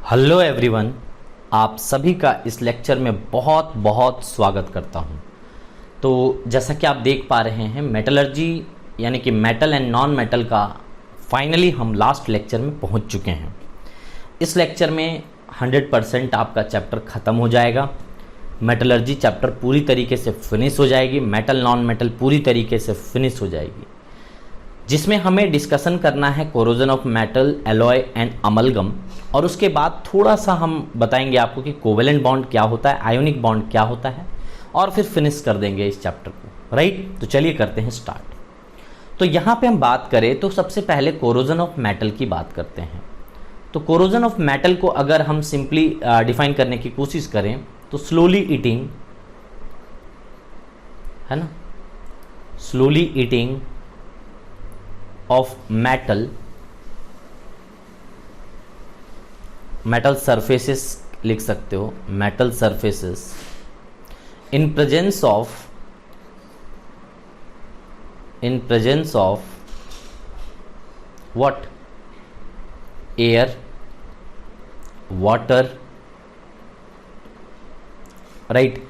Hello everyone, आप सभी का इस लेक्चर में बहुत बहुत स्वागत करता हूं। तो जैसा कि आप देख पा रहे हैं, मेटलर्जी यानी कि मेटल एंड नॉन मेटल का फाइनली हम लास्ट लेक्चर में पहुंच चुके हैं। इस लेक्चर में 100% आपका चैप्टर ख़त्म हो जाएगा। मेटलर्जी चैप्टर पूरी तरीके से फिनिश हो जाएगी, मेटल नॉन मेटल पूरी तरीके से फिनिश हो जाएगी, जिसमें हमें डिस्कशन करना है corrosion of metal, alloy and amalgam. और उसके बाद थोड़ा सा हम बताएंगे आपको कि कोवेलेंट बॉन्ड क्या होता है, आयोनिक बॉन्ड क्या होता है, और फिर फिनिश कर देंगे इस चैप्टर को। राइट, तो चलिए करते हैं स्टार्ट। तो यहाँ पे हम बात करें तो सबसे पहले कोरोजन ऑफ मेटल की बात करते हैं। तो कोरोजन ऑफ मेटल को अगर हम सिंपली डिफाइन करने की कोशिश करें तो स्लोली ईटिंग, है ना, slowly eating of metal surfaces लिख सकते हो, metal surfaces in presence of what? Air, water, right.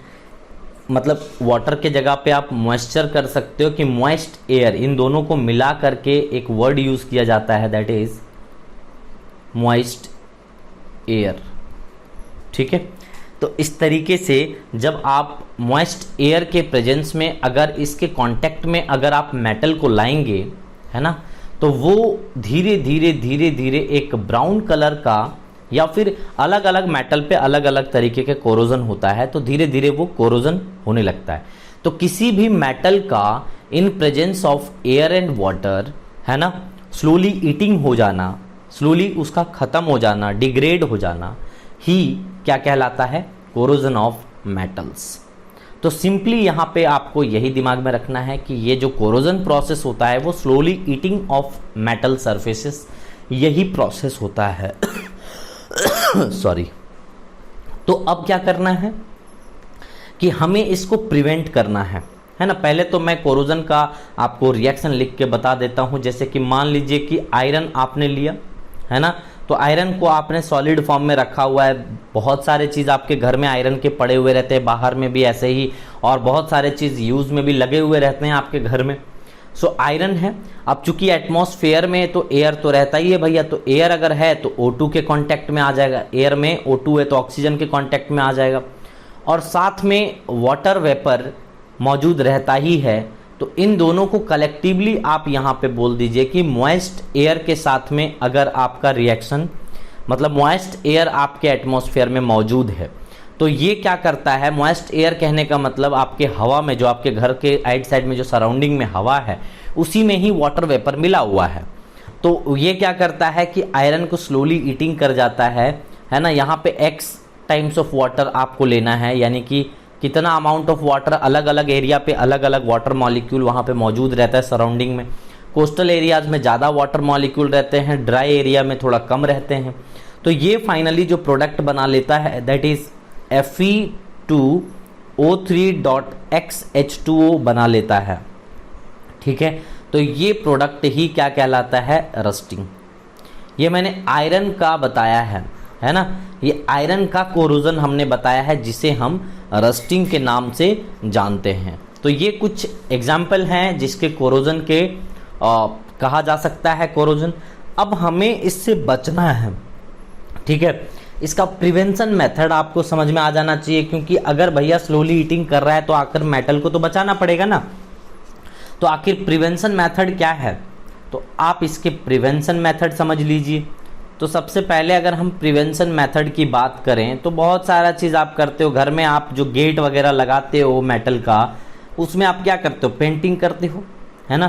मतलब वाटर के जगह पे आप मॉइस्चर कर सकते हो कि मॉइस्ट एयर, इन दोनों को मिला करके एक वर्ड यूज किया जाता है, दैट इज मॉइस्ट एयर। ठीक है, तो इस तरीके से जब आप मॉइस्ट एयर के प्रेजेंस में अगर इसके कांटेक्ट में अगर आप मेटल को लाएंगे, है ना, तो वो धीरे धीरे धीरे धीरे एक ब्राउन कलर का या फिर अलग अलग मेटल पे अलग अलग तरीके के कोरोजन होता है, तो धीरे धीरे वो कोरोजन होने लगता है। तो किसी भी मेटल का in presence of air and water, है ना, स्लोली ईटिंग हो जाना, स्लोली उसका खत्म हो जाना, डिग्रेड हो जाना ही क्या कहलाता है? Corrosion of metals. तो सिंपली यहाँ पे आपको यही दिमाग में रखना है कि ये जो कोरोजन प्रोसेस होता है वो slowly eating of metal surfaces, यही प्रोसेस होता है। सॉरी। तो अब क्या करना है कि हमें इसको प्रिवेंट करना है ना। पहले तो मैं कोरोजन का आपको रिएक्शन लिख के बता देता हूं। जैसे कि मान लीजिए कि आयरन आपने लिया, है ना, तो आयरन को आपने सॉलिड फॉर्म में रखा हुआ है। बहुत सारे चीज़ आपके घर में आयरन के पड़े हुए रहते हैं, बाहर में भी ऐसे ही, और बहुत सारे चीज़ यूज में भी लगे हुए रहते हैं आपके घर में। सो आयरन है। अब चूंकि एटमॉस्फेयर में तो एयर तो रहता ही है भैया, तो एयर अगर है तो O2 के कांटेक्ट में आ जाएगा, एयर में O2 है तो ऑक्सीजन के कांटेक्ट में आ जाएगा, और साथ में वाटर वेपर मौजूद रहता ही है। तो इन दोनों को कलेक्टिवली आप यहाँ पे बोल दीजिए कि मॉइस्ट एयर के साथ में अगर आपका रिएक्शन, मतलब मॉइस्ट एयर आपके एटमॉस्फेयर में मौजूद है, तो ये क्या करता है? मॉइस्ट एयर कहने का मतलब आपके हवा में, जो आपके घर के आइट साइड में जो सराउंडिंग में हवा है, उसी में ही वाटर वेपर मिला हुआ है। तो ये क्या करता है कि आयरन को स्लोली ईटिंग कर जाता है ना। यहाँ पे x टाइम्स ऑफ वाटर आपको लेना है, यानी कि कितना अमाउंट ऑफ वाटर, अलग अलग एरिया पे अलग अलग वाटर मॉलिक्यूल वहाँ पे मौजूद रहता है सराउंडिंग में। कोस्टल एरियाज में ज़्यादा वाटर मॉलिक्यूल रहते हैं, ड्राई एरिया में थोड़ा कम रहते हैं। तो ये फाइनली जो प्रोडक्ट बना लेता है, दैट इज Fe2O3.XH2O बना लेता है। ठीक है, तो ये प्रोडक्ट ही क्या कहलाता है? रस्टिंग। ये मैंने आयरन का बताया है ना, ये आयरन का कोरोजन हमने बताया है, जिसे हम रस्टिंग के नाम से जानते हैं। तो ये कुछ एग्जाम्पल हैं जिसके कोरोजन के कहा जा सकता है कोरोजन। अब हमें इससे बचना है। ठीक है, इसका प्रिवेंशन मेथड आपको समझ में आ जाना चाहिए, क्योंकि अगर भैया स्लोली ईटिंग कर रहा है तो आखिर मेटल को तो बचाना पड़ेगा ना। तो आखिर प्रिवेंशन मेथड क्या है? तो आप इसके प्रिवेंशन मेथड समझ लीजिए। तो सबसे पहले अगर हम प्रिवेंशन मेथड की बात करें तो बहुत सारा चीज़ आप करते हो घर में। आप जो गेट वगैरह लगाते हो मेटल का, उसमें आप क्या करते हो? पेंटिंग करते हो, है ना।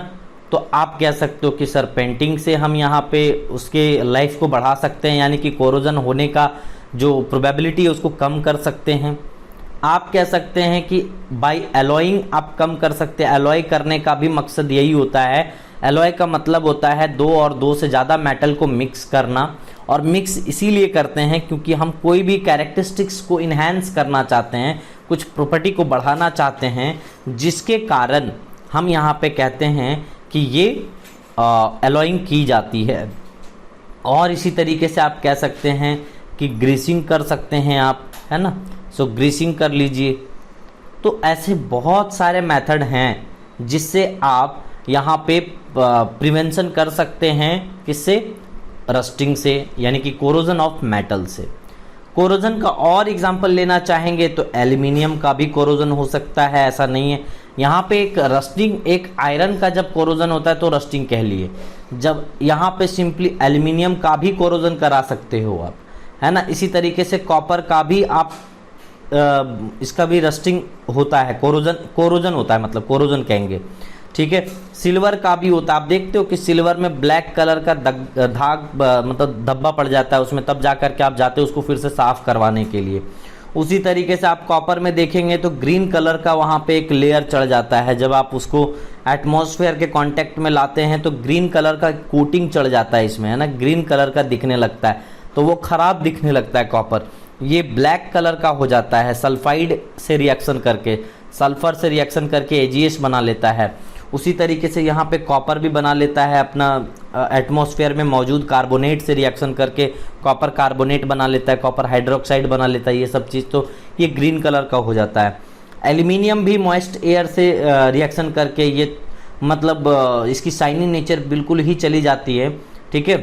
तो आप कह सकते हो कि सर पेंटिंग से हम यहाँ पे उसके लाइफ को बढ़ा सकते हैं, यानी कि कोरोजन होने का जो प्रोबेबिलिटी है उसको कम कर सकते हैं। आप कह सकते हैं कि बाय एलॉइंग आप कम कर सकते हैं। एलॉय करने का भी मकसद यही होता है। एलॉय का मतलब होता है दो और दो से ज़्यादा मेटल को मिक्स करना, और मिक्स इसीलिए करते हैं क्योंकि हम कोई भी कैरेक्टरिस्टिक्स को इन्हेंस करना चाहते हैं, कुछ प्रॉपर्टी को बढ़ाना चाहते हैं, जिसके कारण हम यहाँ पे कहते हैं कि ये एलॉइंग की जाती है। और इसी तरीके से आप कह सकते हैं कि ग्रीसिंग कर सकते हैं आप, है ना, सो ग्रीसिंग कर लीजिए। तो ऐसे बहुत सारे मेथड हैं जिससे आप यहाँ पे प्रिवेंशन कर सकते हैं, किससे, रस्टिंग से, यानी कि कोरोजन ऑफ मेटल से। कोरोजन का और एग्जांपल लेना चाहेंगे तो एल्यूमिनियम का भी कोरोजन हो सकता है, ऐसा नहीं है। यहाँ पे एक रस्टिंग, एक आयरन का जब कोरोजन होता है तो रस्टिंग कह लिए, जब यहाँ पे सिंपली एल्यूमिनियम का भी कोरोजन करा सकते हो आप, है ना। इसी तरीके से कॉपर का भी आप इसका भी रस्टिंग होता है, कोरोजन होता है, मतलब कोरोजन कहेंगे, ठीक है। सिल्वर का भी होता है, आप देखते हो कि सिल्वर में ब्लैक कलर का धाग मतलब धब्बा पड़ जाता है उसमें, तब जाकर के आप जाते हो उसको फिर से साफ करवाने के लिए। उसी तरीके से आप कॉपर में देखेंगे तो ग्रीन कलर का वहाँ पे एक लेयर चढ़ जाता है, जब आप उसको एटमॉस्फेयर के कांटेक्ट में लाते हैं तो ग्रीन कलर का कोटिंग चढ़ जाता है इसमें, है ना, ग्रीन कलर का दिखने लगता है, तो वो खराब दिखने लगता है कॉपर। ये ब्लैक कलर का हो जाता है सल्फाइड से रिएक्शन करके, सल्फर से रिएक्शन करके AgS बना लेता है। उसी तरीके से यहाँ पे कॉपर भी बना लेता है अपना एटमॉस्फेयर में मौजूद कार्बोनेट से रिएक्शन करके कॉपर कार्बोनेट बना लेता है, कॉपर हाइड्रोक्साइड बना लेता है, ये सब चीज़, तो ये ग्रीन कलर का हो जाता है। एल्यूमिनियम भी मॉइस्ट एयर से रिएक्शन करके ये मतलब इसकी शाइनिंग नेचर बिल्कुल ही चली जाती है, ठीक है।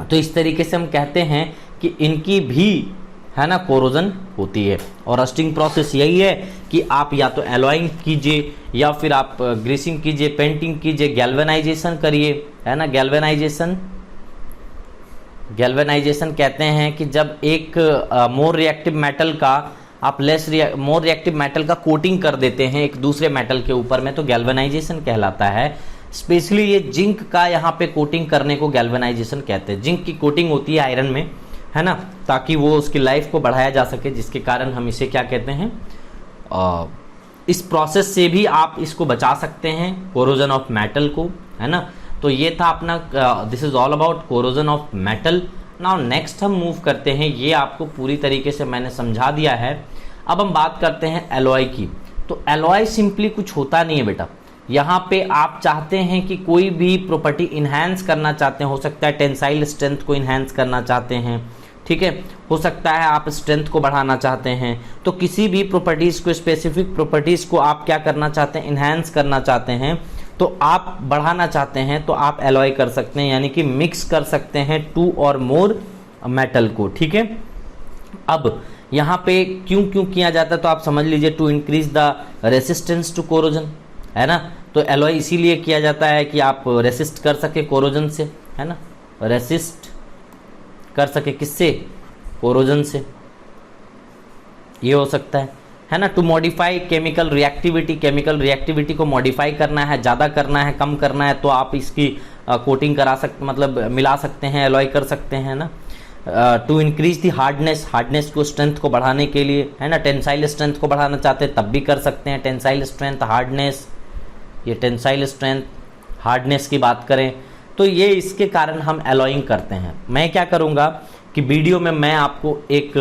तो इस तरीके से हम कहते हैं कि इनकी भी, है ना, कोरोजन होती है। और रस्टिंग प्रोसेस यही है कि आप या तो एलॉइंग कीजिए या फिर आप ग्रीसिंग कीजिए, पेंटिंग कीजिए, गैल्वेनाइजेशन करिए, है ना। गैल्वेनाइजेशन कहते हैं कि जब एक मोर रिएक्टिव मेटल का आप मोर रिएक्टिव मेटल का कोटिंग कर देते हैं एक दूसरे मेटल के ऊपर में, तो गैल्वेनाइजेशन कहलाता है। स्पेशली ये जिंक का यहाँ पे कोटिंग करने को गैल्वेनाइजेशन कहते हैं। जिंक की कोटिंग होती है आयरन में, है ना, ताकि वो उसकी लाइफ को बढ़ाया जा सके, जिसके कारण हम इसे क्या कहते हैं, इस प्रोसेस से भी आप इसको बचा सकते हैं, कोरोजन ऑफ मेटल को, है ना। तो ये था अपना this is all about corrosion of metal. Now next हम मूव करते हैं, ये आपको पूरी तरीके से मैंने समझा दिया है। अब हम बात करते हैं एलॉय की। तो एलॉय सिंपली कुछ होता नहीं है बेटा, यहाँ पे आप चाहते हैं कि कोई भी प्रॉपर्टी इन्हांस करना चाहते हैं, हो सकता है टेंसाइल स्ट्रेंथ को इन्हांस करना चाहते हैं, ठीक है, हो सकता है आप स्ट्रेंथ को बढ़ाना चाहते हैं, तो किसी भी प्रॉपर्टीज को, स्पेसिफिक प्रॉपर्टीज को आप क्या करना चाहते हैं, इन्हांस करना चाहते हैं, तो आप बढ़ाना चाहते हैं तो आप एलॉय कर सकते हैं, यानी कि मिक्स कर सकते हैं 2 और मोर मेटल को, ठीक है। अब यहाँ पे क्यों किया जाता है तो आप समझ लीजिए, to increase the resistance to corrosion, है ना। तो एलॉय इसीलिए किया जाता है कि आप रेसिस्ट कर सके कोरोजन से, है ना, रेसिस्ट कर सके किससे, कोरोजन से, ये हो सकता है ना। टू मॉडिफाई केमिकल रिएक्टिविटी को मॉडिफाई करना है, ज़्यादा करना है, कम करना है, तो आप इसकी कोटिंग करा सकते, मतलब मिला सकते हैं, एलॉय कर सकते हैं ना। टू इंक्रीज दी हार्डनेस को, स्ट्रेंथ को बढ़ाने के लिए, है ना, टेंसाइल स्ट्रेंथ को बढ़ाना चाहते हैं तब भी कर सकते हैं। टेंसाइल स्ट्रेंथ, हार्डनेस, ये टेंसाइल स्ट्रेंथ, हार्डनेस की बात करें तो ये इसके कारण हम एलॉइंग करते हैं। मैं क्या करूँगा कि वीडियो में मैं आपको एक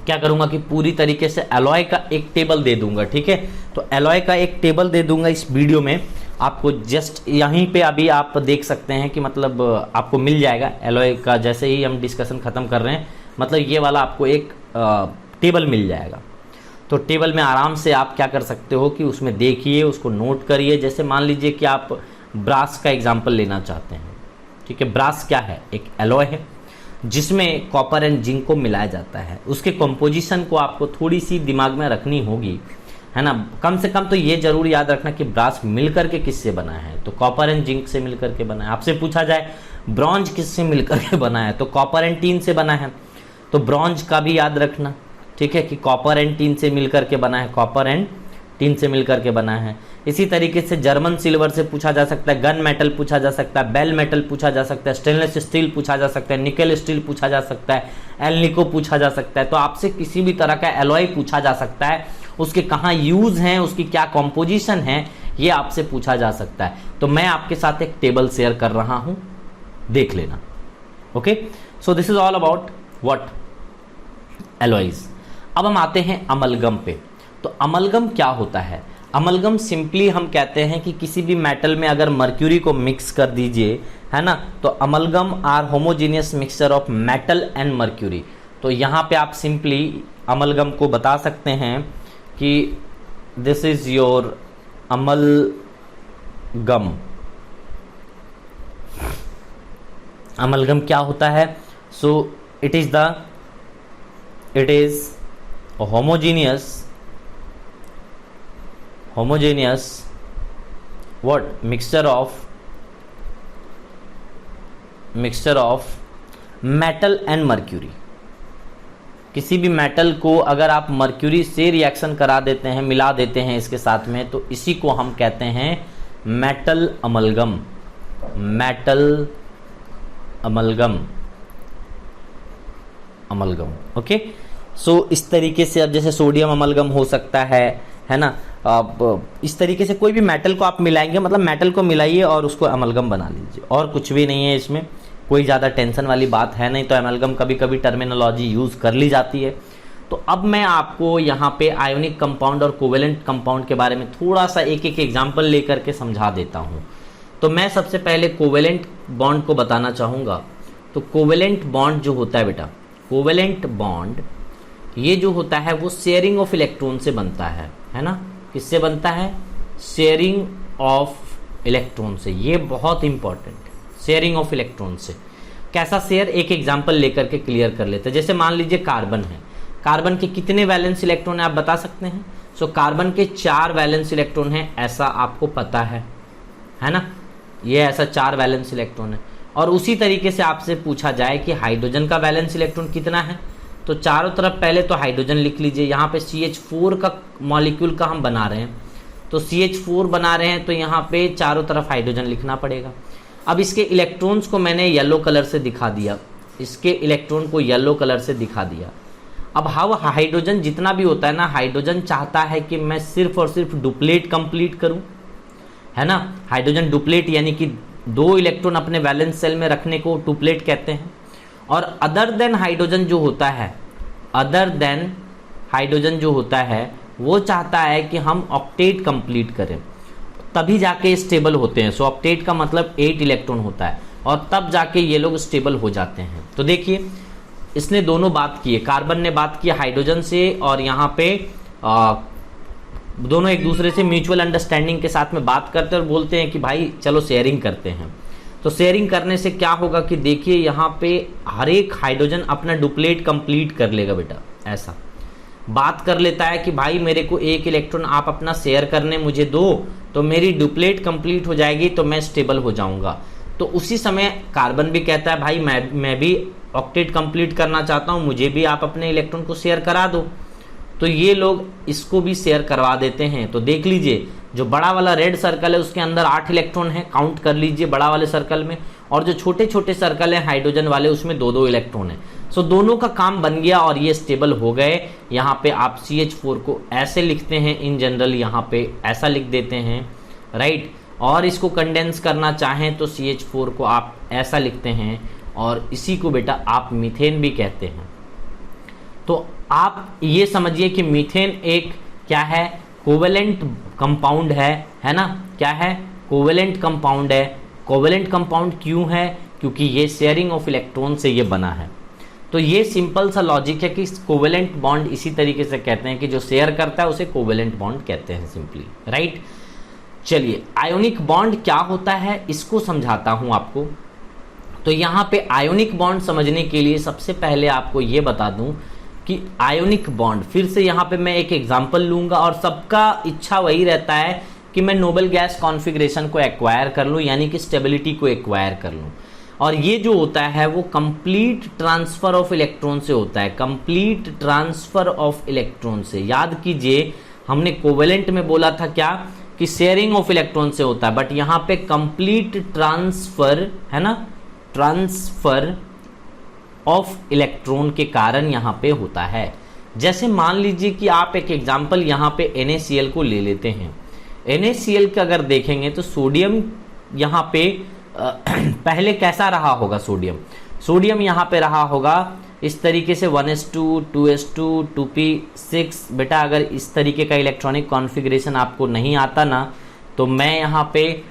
क्या करूँगा कि पूरी तरीके से एलॉय का एक टेबल दे दूंगा, ठीक है। तो एलॉय का एक टेबल दे दूंगा इस वीडियो में आपको, जस्ट यहीं पे अभी आप देख सकते हैं कि मतलब आपको मिल जाएगा एलॉय का, जैसे ही हम डिस्कशन खत्म कर रहे हैं, मतलब ये वाला आपको एक टेबल मिल जाएगा। तो टेबल में आराम से आप क्या कर सकते हो कि उसमें देखिए, उसको नोट करिए। जैसे मान लीजिए कि आप ब्रास का एग्जाम्पल लेना चाहते हैं, ठीक है। ब्रास क्या है, एक एलॉय है जिसमें कॉपर एंड जिंक को मिलाया जाता है। उसके कंपोजिशन को आपको थोड़ी सी दिमाग में रखनी होगी, है ना। कम से कम तो ये जरूर याद रखना कि ब्रास मिलकर के किससे बना है, तो कॉपर एंड जिंक से मिलकर के बना है। आपसे पूछा जाए ब्रॉन्ज किससे मिलकर के बना है, तो कॉपर एंड टीन से बना है, तो ब्रॉन्ज का भी याद रखना, ठीक है, कि कॉपर एंड टीन से मिलकर के बना है, कॉपर एंड टीन से मिलकर के बना है। इसी तरीके से जर्मन सिल्वर से पूछा जा सकता है, गन मेटल पूछा जा सकता है, बेल मेटल पूछा जा सकता है, स्टेनलेस स्टील पूछा जा सकता है, निकल स्टील पूछा जा सकता है, एल्निको पूछा जा सकता है। तो आपसे किसी भी तरह का एलॉय पूछा जा सकता है, उसके कहाँ यूज हैं, उसकी क्या कॉम्पोजिशन है, ये आपसे पूछा जा सकता है। तो मैं आपके साथ एक टेबल शेयर कर रहा हूं, देख लेना, okay. So this is all about what, alloys. अब हम आते हैं अमलगम पे। तो अमलगम क्या होता है, अमलगम सिंपली हम कहते हैं कि किसी भी मेटल में अगर मर्क्यूरी को मिक्स कर दीजिए, है ना, तो amalgam are homogeneous mixture of metal and mercury. तो यहाँ पे आप सिंपली अमलगम को बता सकते हैं कि this is your amalgam. Amalgam क्या होता है? So it is homogeneous what mixture of metal and mercury। किसी भी मेटल को अगर आप मर्क्यूरी से रिएक्शन करा देते हैं, मिला देते हैं इसके साथ में, तो इसी को हम कहते हैं मेटल अमलगम। ओके। सो इस तरीके से अब जैसे सोडियम अमलगम हो सकता है ना। अब इस तरीके से कोई भी मेटल को आप मिलाएंगे, मतलब मेटल को मिलाइए और उसको अमलगम बना लीजिए, और कुछ भी नहीं है इसमें, कोई ज़्यादा टेंशन वाली बात है नहीं। तो अमलगम कभी कभी टर्मिनोलॉजी यूज़ कर ली जाती है। तो अब मैं आपको यहाँ पे आयोनिक कंपाउंड और कोवेलेंट कंपाउंड के बारे में थोड़ा सा एक एक एग्जाम्पल लेकर के समझा देता हूँ। तो मैं सबसे पहले कोवेलेंट बॉन्ड को बताना चाहूँगा। तो कोवेलेंट बॉन्ड जो होता है बेटा, कोवेलेंट बॉन्ड ये जो होता है वो शेयरिंग ऑफ इलेक्ट्रॉन से बनता है ना। किससे बनता है? शेयरिंग ऑफ इलेक्ट्रॉन से। ये बहुत इंपॉर्टेंट, शेयरिंग ऑफ इलेक्ट्रॉन से। कैसा शेयर, एक एग्जांपल लेकर के क्लियर कर लेते हैं। जैसे मान लीजिए कार्बन है, कार्बन के कितने वैलेंस इलेक्ट्रॉन है आप बता सकते हैं? सो कार्बन के 4 वैलेंस इलेक्ट्रॉन है, ऐसा आपको पता है ना। ये ऐसा 4 वैलेंस इलेक्ट्रॉन है। और उसी तरीके से आपसे पूछा जाए कि हाइड्रोजन का वैलेंस इलेक्ट्रॉन कितना है, तो चारों तरफ पहले तो हाइड्रोजन लिख लीजिए। यहाँ पे CH4 का मॉलिक्यूल का हम बना रहे हैं, तो CH4 बना रहे हैं, तो यहाँ पे चारों तरफ हाइड्रोजन लिखना पड़ेगा। अब इसके इलेक्ट्रॉन्स को मैंने येलो कलर से दिखा दिया, इसके इलेक्ट्रॉन को येलो कलर से दिखा दिया। अब हाइड्रोजन जितना भी होता है ना, हाइड्रोजन चाहता है कि मैं सिर्फ और सिर्फ डुप्लेट कंप्लीट करूं, है ना। हाइड्रोजन डुप्लेट यानी कि 2 इलेक्ट्रॉन अपने वैलेंस सेल में रखने को डुप्लेट कहते हैं। और अदर देन हाइड्रोजन जो होता है, अदर देन हाइड्रोजन जो होता है वो चाहता है कि हम ऑक्टेट कंप्लीट करें, तभी जाके स्टेबल होते हैं। सो ऑक्टेट का मतलब 8 इलेक्ट्रॉन होता है, और तब जाके ये लोग स्टेबल हो जाते हैं। तो देखिए इसने दोनों बात की है, कार्बन ने बात की हाइड्रोजन से, और यहाँ पे दोनों एक दूसरे से म्यूचुअल अंडरस्टैंडिंग के साथ में बात करते हैं और बोलते हैं कि भाई चलो शेयरिंग करते हैं। तो शेयरिंग करने से क्या होगा कि देखिए यहाँ पे हर एक हाइड्रोजन अपना डुप्लेट कंप्लीट कर लेगा बेटा, ऐसा बात कर लेता है कि भाई मेरे को 1 इलेक्ट्रॉन आप अपना शेयर करने मुझे दो, तो मेरी डुप्लेट कंप्लीट हो जाएगी, तो मैं स्टेबल हो जाऊंगा। तो उसी समय कार्बन भी कहता है भाई मैं भी ऑक्टेट कंप्लीट करना चाहता हूँ, मुझे भी आप अपने इलेक्ट्रॉन को शेयर करा दो। तो ये लोग इसको भी शेयर करवा देते हैं। तो देख लीजिए जो बड़ा वाला रेड सर्कल है उसके अंदर 8 इलेक्ट्रॉन है, काउंट कर लीजिए बड़ा वाले सर्कल में, और जो छोटे छोटे सर्कल है हाइड्रोजन वाले उसमें 2-2 इलेक्ट्रॉन है। सो दोनों का काम बन गया और ये स्टेबल हो गए। यहाँ पे आप CH4 को ऐसे लिखते हैं, इन जनरल यहाँ पे ऐसा लिख देते हैं, राइट। और इसको कंडेंस करना चाहें तो CH4 को आप ऐसा लिखते हैं, और इसी को बेटा आप मीथेन भी कहते हैं। तो आप ये समझिए कि मीथेन एक क्या है, कोवेलेंट कंपाउंड है ना। क्या है? कोवेलेंट कंपाउंड है। कोवेलेंट कंपाउंड क्यों है? क्योंकि ये शेयरिंग ऑफ इलेक्ट्रॉन से ये बना है। तो ये सिंपल सा लॉजिक है कि कोवेलेंट बॉन्ड इसी तरीके से कहते हैं कि जो शेयर करता है उसे कोवेलेंट बॉन्ड कहते हैं सिंपली, राइट। चलिए आयोनिक बॉन्ड क्या होता है इसको समझाता हूं आपको। तो यहाँ पे आयोनिक बॉन्ड समझने के लिए सबसे पहले आपको ये बता दूं कि आयोनिक बॉन्ड, फिर से यहाँ पे मैं एक एग्जांपल लूंगा, और सबका इच्छा वही रहता है कि मैं नोबल गैस कॉन्फ़िगरेशन को एक्वायर कर लूँ, यानी कि स्टेबिलिटी को एक्वायर कर लूँ। और ये जो होता है वो कंप्लीट ट्रांसफर ऑफ इलेक्ट्रॉन से होता है, कंप्लीट ट्रांसफर ऑफ इलेक्ट्रॉन से। याद कीजिए हमने कोवेलेंट में बोला था क्या कि शेयरिंग ऑफ इलेक्ट्रॉन से होता है, बट यहाँ पे कंप्लीट ट्रांसफर है ना, ट्रांसफर ऑफ इलेक्ट्रॉन के कारण यहाँ पे होता है। जैसे मान लीजिए कि आप एक एग्जांपल यहाँ पे NaCl को ले लेते हैं। NaCl का अगर देखेंगे तो सोडियम यहाँ पे पहले कैसा रहा होगा, सोडियम यहाँ पे रहा होगा इस तरीके से 1s2, 2s2, 2p6। बेटा अगर इस तरीके का इलेक्ट्रॉनिक कॉन्फ़िगरेशन आपको नहीं आता ना, तो मैं यहाँ पे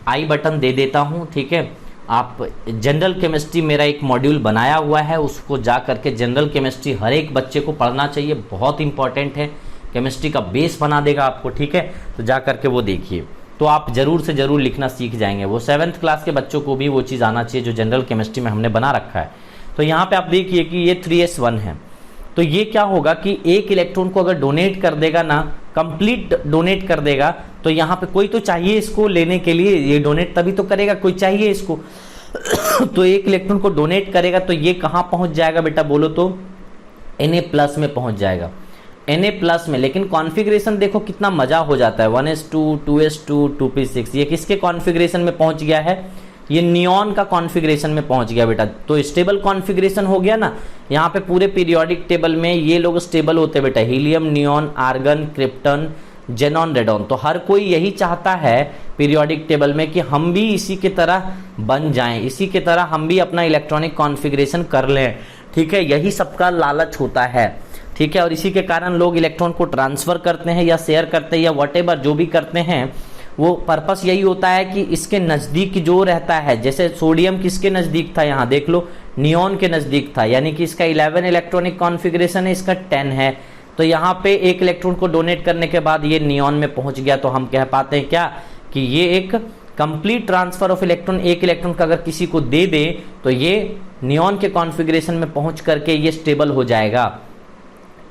आई बटन दे देता हूँ, ठीक है। आप जनरल केमिस्ट्री मेरा एक मॉड्यूल बनाया हुआ है, उसको जा करके जनरल केमिस्ट्री हर एक बच्चे को पढ़ना चाहिए, बहुत इंपॉर्टेंट है, केमिस्ट्री का बेस बना देगा आपको, ठीक है। तो जा करके वो देखिए, तो आप ज़रूर से ज़रूर लिखना सीख जाएंगे। वो 7th क्लास के बच्चों को भी वो चीज़ आना चाहिए जो जनरल केमिस्ट्री में हमने बना रखा है। तो यहाँ पे आप देखिए कि ये 3s1 है, तो ये क्या होगा कि एक इलेक्ट्रॉन को अगर डोनेट कर देगा ना, कंप्लीट डोनेट कर देगा, तो यहाँ पे कोई तो चाहिए इसको लेने के लिए, ये डोनेट तभी तो करेगा, कोई चाहिए इसको तो एक इलेक्ट्रॉन को डोनेट करेगा तो ये कहाँ पहुँच जाएगा बेटा, बोलो तो Na+ में पहुँच जाएगा, Na+ में। लेकिन कॉन्फ़िगरेशन देखो कितना मजा हो जाता है, 1s2, 2s2, 2p6। ये किसके कॉन्फ़िगरेशन में पहुँच गया है, ये नियॉन का कॉन्फ़िगरेशन में पहुंच गया बेटा। तो स्टेबल कॉन्फ़िगरेशन हो गया ना, यहाँ पे पूरे पीरियोडिक टेबल में ये लोग स्टेबल होते हैं बेटा, helium, neon, argon, krypton, xenon, radon. तो हर कोई यही चाहता है पीरियोडिक टेबल में कि हम भी इसी की तरह बन जाएं, इसी की तरह हम भी अपना इलेक्ट्रॉनिक कॉन्फ़िगरेशन कर लें, ठीक है। यही सबका लालच होता है, ठीक है। और इसी के कारण लोग इलेक्ट्रॉन को ट्रांसफ़र करते हैं या शेयर करते हैं या व्हाटएवर जो भी करते हैं, वो पर्पस यही होता है कि इसके नज़दीक जो रहता है, जैसे सोडियम किसके नज़दीक था, यहाँ देख लो नियॉन के नज़दीक था, यानी कि इसका 11 इलेक्ट्रॉनिक कॉन्फ़िगरेशन है, इसका 10 है। तो यहाँ पे एक इलेक्ट्रॉन को डोनेट करने के बाद ये नियॉन में पहुँच गया, तो हम कह पाते हैं क्या कि ये एक कंप्लीट ट्रांसफ़र ऑफ इलेक्ट्रॉन। एक इलेक्ट्रॉन का अगर किसी को दे दे तो ये नियॉन के कॉन्फ़िगरेशन में पहुँच करके ये स्टेबल हो जाएगा।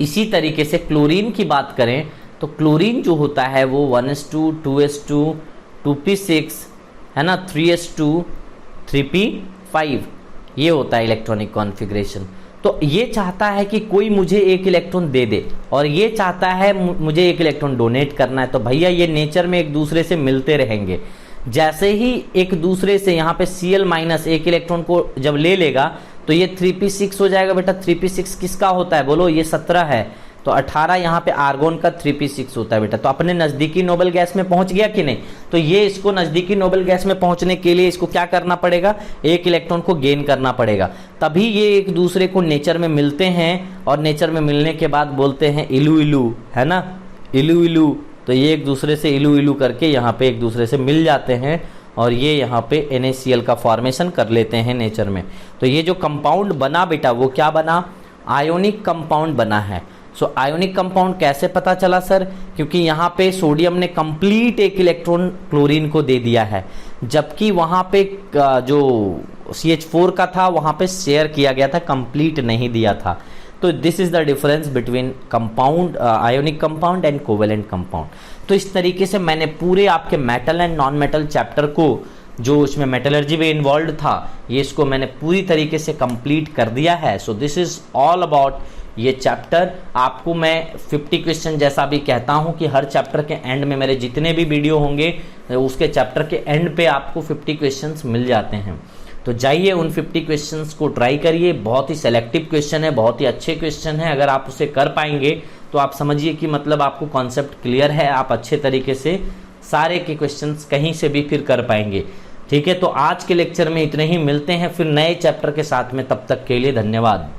इसी तरीके से क्लोरीन की बात करें तो क्लोरीन जो होता है वो 1s2, 2s2, 2p6 है ना, 3s2, 3p5, ये होता है इलेक्ट्रॉनिक कॉन्फ़िगरेशन। तो ये चाहता है कि कोई मुझे एक इलेक्ट्रॉन दे दे, और ये चाहता है मुझे एक इलेक्ट्रॉन डोनेट करना है। तो भैया ये नेचर में एक दूसरे से मिलते रहेंगे। जैसे ही एक दूसरे से यहाँ पे Cl- एक इलेक्ट्रॉन को जब ले लेगा तो ये 3p6 हो जाएगा बेटा। 3p6 किसका होता है बोलो, ये 17 है, तो 18 यहाँ पे आर्गोन का 3p6 होता है बेटा। तो अपने नज़दीकी नोबल गैस में पहुँच गया कि नहीं। तो ये इसको नज़दीकी नोबल गैस में पहुँचने के लिए इसको क्या करना पड़ेगा, एक इलेक्ट्रॉन को गेन करना पड़ेगा, तभी ये एक दूसरे को नेचर में मिलते हैं। और नेचर में मिलने के बाद बोलते हैं इलू इलू, है ना, इलू इलू। तो ये एक दूसरे से इलू इलू करके यहाँ पे एक दूसरे से मिल जाते हैं, और ये यहाँ पे NaCl का फॉर्मेशन कर लेते हैं नेचर में। तो ये जो कंपाउंड बना बेटा वो क्या बना, आयोनिक कंपाउंड बना है। सो आयोनिक कंपाउंड कैसे पता चला सर, क्योंकि यहाँ पे सोडियम ने कंप्लीट एक इलेक्ट्रॉन क्लोरीन को दे दिया है, जबकि वहाँ पे जो CH4 का था वहाँ पे शेयर किया गया था, कंप्लीट नहीं दिया था। तो this is the difference between compound, ionic compound and covalent compound. तो इस तरीके से मैंने पूरे आपके metal and non metal chapter को, जो उसमें मेटलर्जी में इन्वॉल्व था, ये इसको मैंने पूरी तरीके से कंप्लीट कर दिया है। So this is all about ये चैप्टर। आपको मैं 50 क्वेश्चन जैसा भी कहता हूं कि हर चैप्टर के एंड में मेरे जितने भी वीडियो होंगे उसके चैप्टर के एंड पे आपको 50 क्वेश्चंस मिल जाते हैं। तो जाइए उन 50 क्वेश्चंस को ट्राई करिए। बहुत ही सेलेक्टिव क्वेश्चन है, बहुत ही अच्छे क्वेश्चन है। अगर आप उसे कर पाएंगे तो आप समझिए कि मतलब आपको कॉन्सेप्ट क्लियर है, आप अच्छे तरीके से सारे के क्वेश्चंस कहीं से भी फिर कर पाएंगे। ठीक है, तो आज के लेक्चर में इतने ही, मिलते हैं फिर नए चैप्टर के साथ में। तब तक के लिए धन्यवाद।